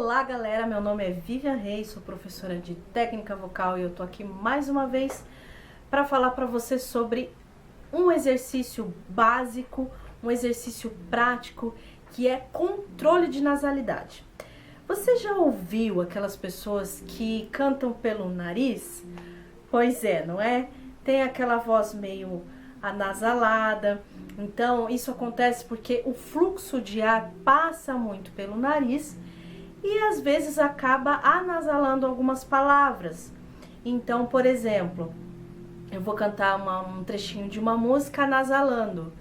Olá galera, meu nome é Vivian Reis, sou professora de técnica vocal e eu tô aqui mais uma vez para falar para você sobre um exercício básico, um exercício prático que é controle de nasalidade. Você já ouviu aquelas pessoas que cantam pelo nariz? Pois é, não é? Tem aquela voz meio anasalada. Então, isso acontece porque o fluxo de ar passa muito pelo nariz e às vezes acaba anasalando algumas palavras. Então, por exemplo, eu vou cantar um trechinho de uma música anasalando.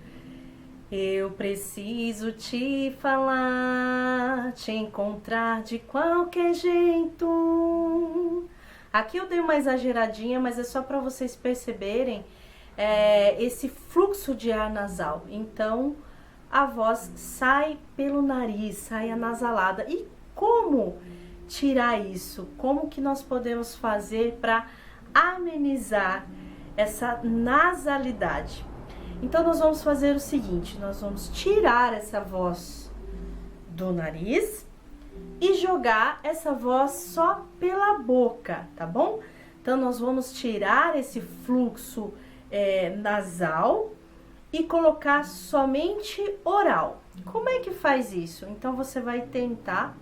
Eu preciso te falar, te encontrar de qualquer jeito. Aqui eu dei uma exageradinha, mas é só para vocês perceberem esse fluxo de ar nasal. Então, a voz sai pelo nariz, sai anasalada. E como tirar isso? Como que nós podemos fazer para amenizar essa nasalidade? Então, nós vamos fazer o seguinte, nós vamos tirar essa voz do nariz e jogar essa voz só pela boca, tá bom? Então, nós vamos tirar esse fluxo nasal e colocar somente oral. Como é que faz isso? Então, você vai tentar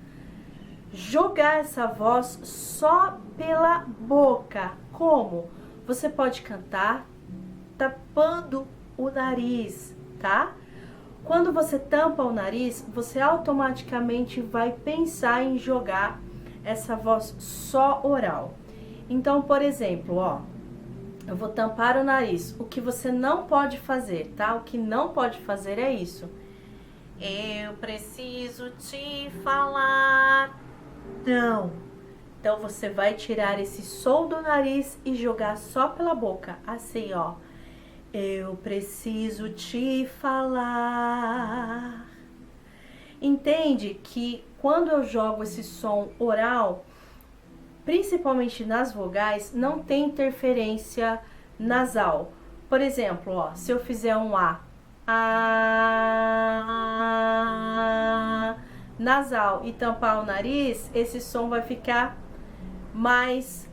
jogar essa voz só pela boca. Como? Você pode cantar tapando o nariz, tá? Quando você tampa o nariz, você automaticamente vai pensar em jogar essa voz só oral. Então, por exemplo, ó, eu vou tampar o nariz. O que você não pode fazer, tá? O que não pode fazer é isso. Eu preciso te falar. Não. Então, você vai tirar esse som do nariz e jogar só pela boca. Assim, ó. Eu preciso te falar. Entende que quando eu jogo esse som oral, principalmente nas vogais, não tem interferência nasal. Por exemplo, ó, se eu fizer um A nasal e tampar o nariz, esse som vai ficar mais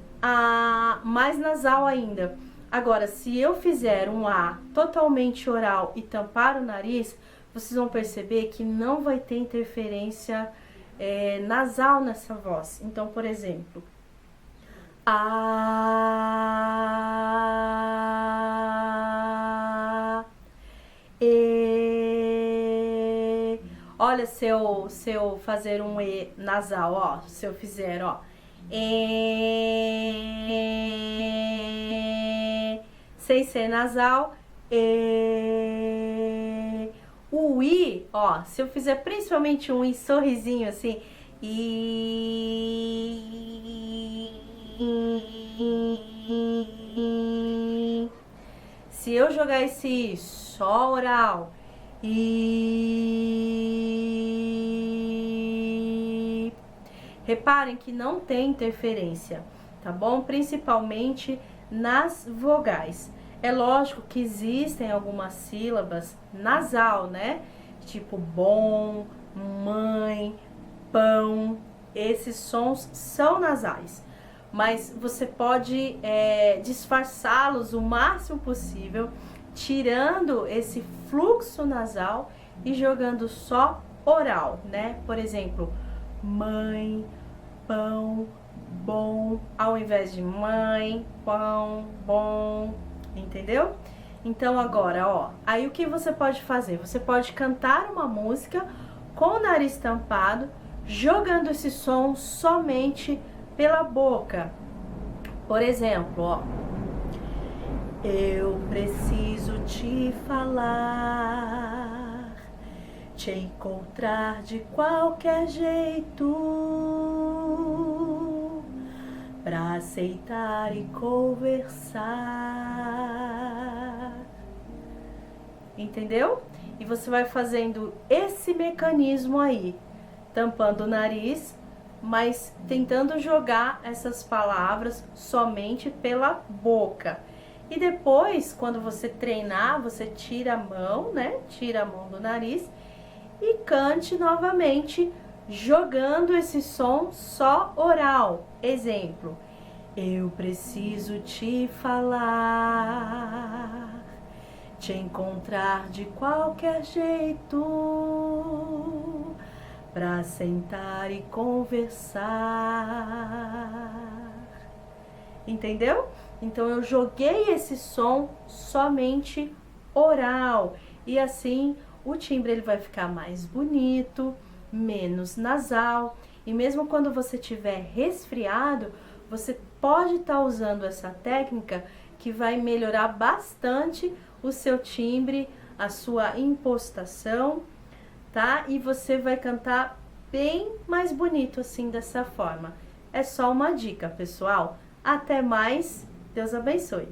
nasal ainda. Agora, se eu fizer um A totalmente oral e tampar o nariz, vocês vão perceber que não vai ter interferência nasal nessa voz. Então, por exemplo, A, E. Olha, se eu fazer um E nasal, ó, se eu fizer, ó, E, sem ser nasal, E. O I, ó, se eu fizer principalmente um I sorrisinho assim, I. Se eu jogar esse I só oral, I. Reparem que não tem interferência, tá bom? Principalmente nas vogais. É lógico que existem algumas sílabas nasal, né? Tipo bom, mãe, pão. Esses sons são nasais. Mas você pode disfarçá-los o máximo possível, tirando esse fluxo nasal e jogando só oral, né? Por exemplo, mãe, pão, bom, ao invés de mãe, pão, bom, entendeu? Então agora, ó, aí o que você pode fazer? Você pode cantar uma música com o nariz tampado, jogando esse som somente pela boca. Por exemplo, ó, eu preciso te falar, te encontrar de qualquer jeito, pra aceitar e conversar. Entendeu? E você vai fazendo esse mecanismo aí, tampando o nariz, mas tentando jogar essas palavras somente pela boca. E depois, quando você treinar, você tira a mão, né? Tira a mão do nariz e cante novamente jogando esse som só oral. Exemplo: eu preciso te falar, te encontrar de qualquer jeito, pra sentar e conversar. Entendeu? Então eu joguei esse som somente oral e assim o timbre ele vai ficar mais bonito, menos nasal, e mesmo quando você estiver resfriado, você pode estar usando essa técnica que vai melhorar bastante o seu timbre, a sua impostação, tá? E você vai cantar bem mais bonito assim dessa forma. É só uma dica, pessoal. Até mais. Deus abençoe.